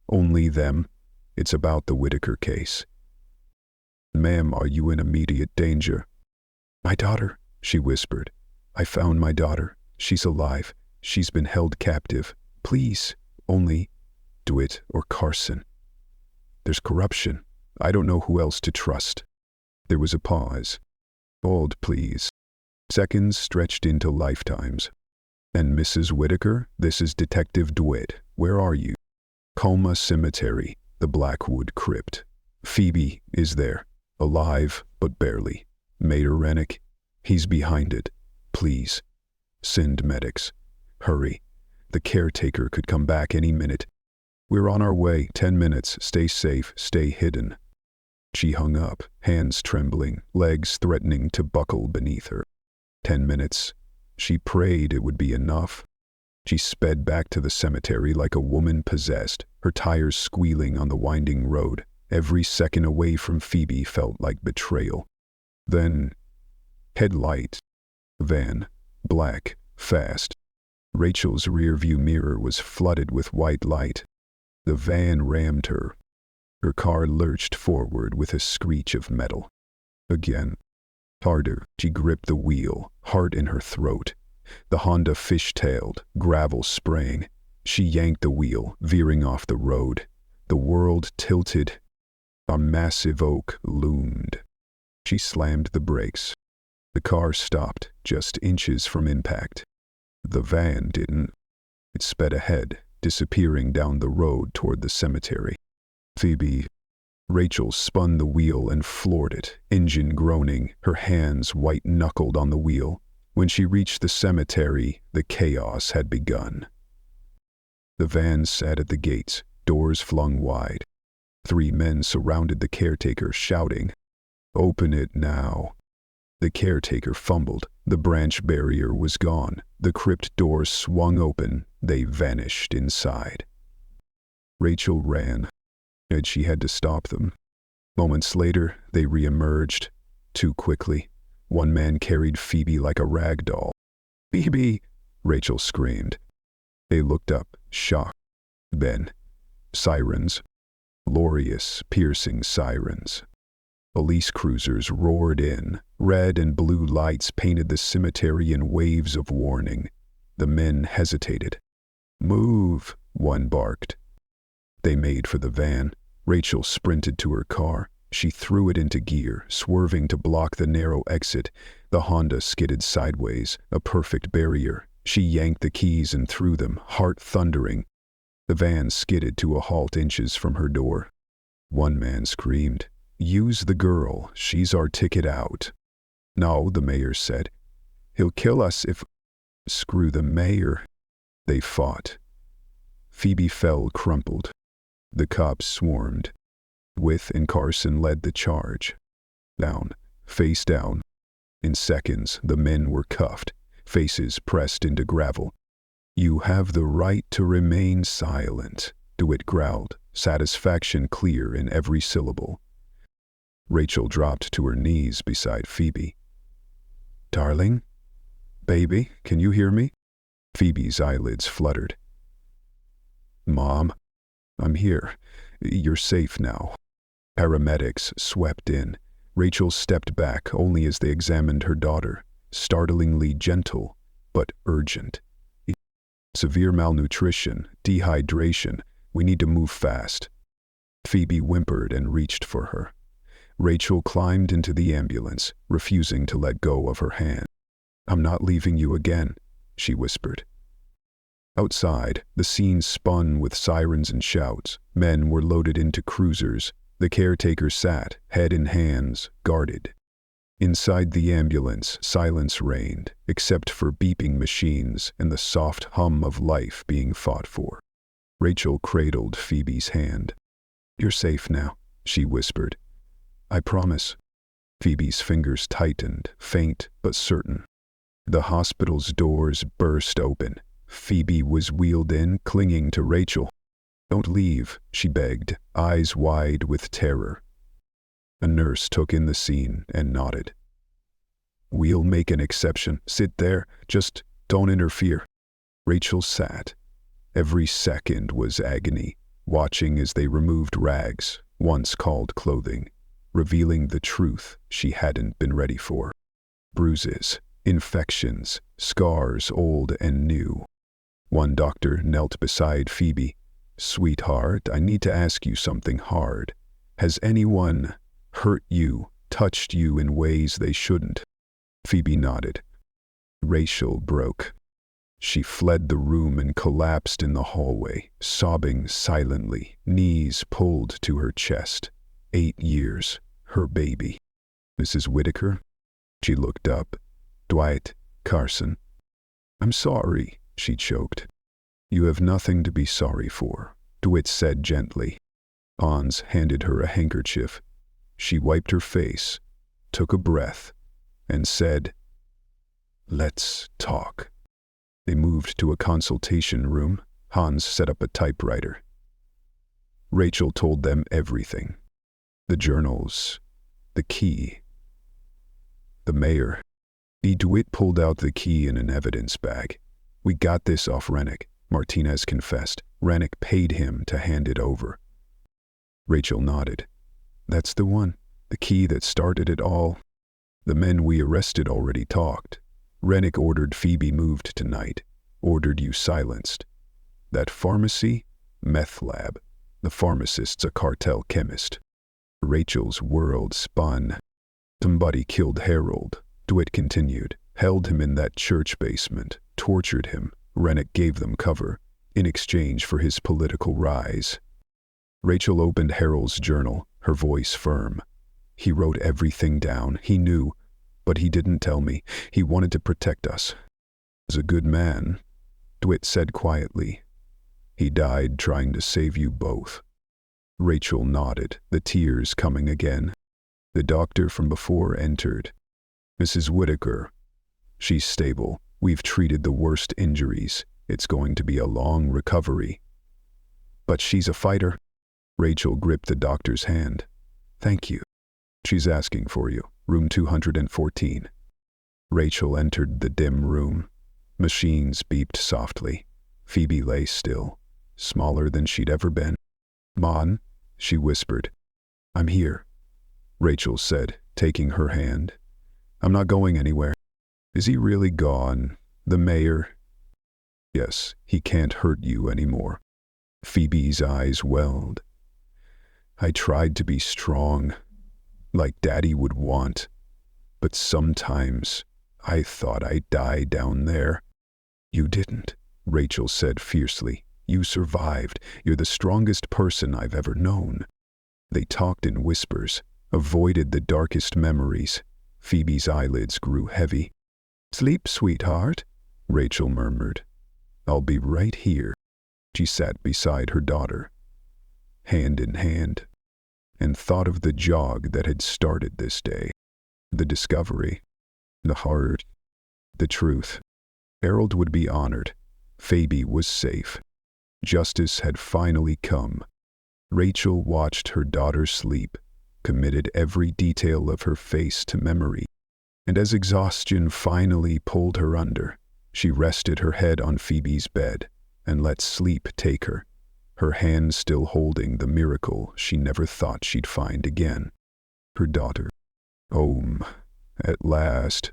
Only them. It's about the Whitaker case. Ma'am, are you in immediate danger? My daughter, she whispered. I found my daughter. She's alive. She's been held captive. Please, only DeWitt or Carson. There's corruption. I don't know who else to trust. There was a pause. Hold, please. Seconds stretched into lifetimes. And Mrs. Whitaker, this is Detective DeWitt. Where are you? Colma Cemetery, the Blackwood crypt. Phoebe is there, alive, but barely. Mayor Rennick, he's behind it. Please, send medics. Hurry. The caretaker could come back any minute. We're on our way, 10 minutes. Stay safe, stay hidden. She hung up, hands trembling, legs threatening to buckle beneath her. 10 minutes. She prayed it would be enough. She sped back to the cemetery like a woman possessed, her tires squealing on the winding road. Every second away from Phoebe felt like betrayal. Then, headlight. Van, black, fast. Rachel's rearview mirror was flooded with white light. The van rammed her. Her car lurched forward with a screech of metal. Again. Harder, she gripped the wheel, heart in her throat. The Honda fish-tailed, gravel spraying. She yanked the wheel, veering off the road. The world tilted. A massive oak loomed. She slammed the brakes. The car stopped, just inches from impact. The van didn't. It sped ahead, disappearing down the road toward the cemetery. Phoebe. Rachel spun the wheel and floored it, engine groaning, her hands white-knuckled on the wheel. When she reached the cemetery, the chaos had begun. The van sat at the gates, doors flung wide. 3 men surrounded the caretaker, shouting, "Open it now." The caretaker fumbled. The branch barrier was gone. The crypt doors swung open. They vanished inside. Rachel ran, and she had to stop them. Moments later, they re-emerged, too quickly. One man carried Phoebe like a rag doll. "Phoebe!" Rachel screamed. They looked up, shocked. Then, sirens. Glorious, piercing sirens. Police cruisers roared in. Red and blue lights painted the cemetery in waves of warning. The men hesitated. "Move," one barked. They made for the van. Rachel sprinted to her car. She threw it into gear, swerving to block the narrow exit. The Honda skidded sideways, a perfect barrier. She yanked the keys and threw them, heart thundering. The van skidded to a halt inches from her door. One man screamed, "Use the girl, she's our ticket out." "No," the mayor said. "He'll kill us if—" "Screw the mayor." They fought. Phoebe fell crumpled. The cops swarmed. With and Carson led the charge. Down, face down. In seconds, the men were cuffed, faces pressed into gravel. "You have the right to remain silent," DeWitt growled, satisfaction clear in every syllable. Rachel dropped to her knees beside Phoebe. "Darling? Baby, can you hear me?" Phoebe's eyelids fluttered. "Mom, I'm here. You're safe now." Paramedics swept in. Rachel stepped back only as they examined her daughter, startlingly gentle, but urgent. "Severe malnutrition, dehydration. We need to move fast." Phoebe whimpered and reached for her. Rachel climbed into the ambulance, refusing to let go of her hand. "I'm not leaving you again," she whispered. Outside, the scene spun with sirens and shouts. Men were loaded into cruisers. The caretaker sat, head in hands, guarded. Inside the ambulance, silence reigned, except for beeping machines and the soft hum of life being fought for. Rachel cradled Phoebe's hand. "You're safe now," she whispered. "I promise." Phoebe's fingers tightened, faint but certain. The hospital's doors burst open. Phoebe was wheeled in, clinging to Rachel. "Don't leave," she begged, eyes wide with terror. A nurse took in the scene and nodded. "We'll make an exception. Sit there. Just don't interfere." Rachel sat. Every second was agony, watching as they removed rags, once called clothing, revealing the truth she hadn't been ready for. Bruises, infections, scars old and new. One doctor knelt beside Phoebe. "Sweetheart, I need to ask you something hard. Has anyone hurt you, touched you in ways they shouldn't?" Phoebe nodded. Rachel broke. She fled the room and collapsed in the hallway, sobbing silently, knees pulled to her chest. 8 years, her baby. "Mrs. Whitaker?" She looked up. "Dwight, Carson." "I'm sorry," she choked. "You have nothing to be sorry for," DeWitt said gently. Hans handed her a handkerchief. She wiped her face, took a breath, and said, "Let's talk." They moved to a consultation room. Hans set up a typewriter. Rachel told them everything. The journals, the key, the mayor. DeWitt pulled out the key in an evidence bag. "We got this off Rennick," Martinez confessed. "Rennick paid him to hand it over." Rachel nodded. "That's the one, the key that started it all. The men we arrested already talked. Rennick ordered Phoebe moved tonight, ordered you silenced. That pharmacy? Meth lab. The pharmacist's a cartel chemist." Rachel's world spun. "Somebody killed Harold," DeWitt continued, "held him in that church basement, tortured him. Rennick gave them cover, in exchange for his political rise." Rachel opened Harold's journal, her voice firm. "He wrote everything down. He knew, but he didn't tell me. He wanted to protect us." "He was a good man," DeWitt said quietly. "He died trying to save you both." Rachel nodded, the tears coming again. The doctor from before entered. "Mrs. Whitaker. She's stable. We've treated the worst injuries. It's going to be a long recovery." "But she's a fighter." Rachel gripped the doctor's hand. "Thank you." "She's asking for you. Room 214. Rachel entered the dim room. Machines beeped softly. Phoebe lay still, smaller than she'd ever been. "Mon," she whispered. "I'm here." Rachel said, taking her hand. "I'm not going anywhere." "Is he really gone? The mayor?" "Yes, he can't hurt you anymore." Phoebe's eyes welled. "I tried to be strong, like Daddy would want, but sometimes I thought I'd die down there." "You didn't," Rachel said fiercely. "You survived. You're the strongest person I've ever known." They talked in whispers, avoided the darkest memories. Phoebe's eyelids grew heavy. "Sleep, sweetheart," Rachel murmured. "I'll be right here." She sat beside her daughter, hand in hand, and thought of the jog that had started this day. The discovery, the heart, the truth. Harold would be honored. Phoebe was safe. Justice had finally come. Rachel watched her daughter sleep, committed every detail of her face to memory, and as exhaustion finally pulled her under, she rested her head on Phoebe's bed and let sleep take her, her hand still holding the miracle she never thought she'd find again. Her daughter. Home, at last.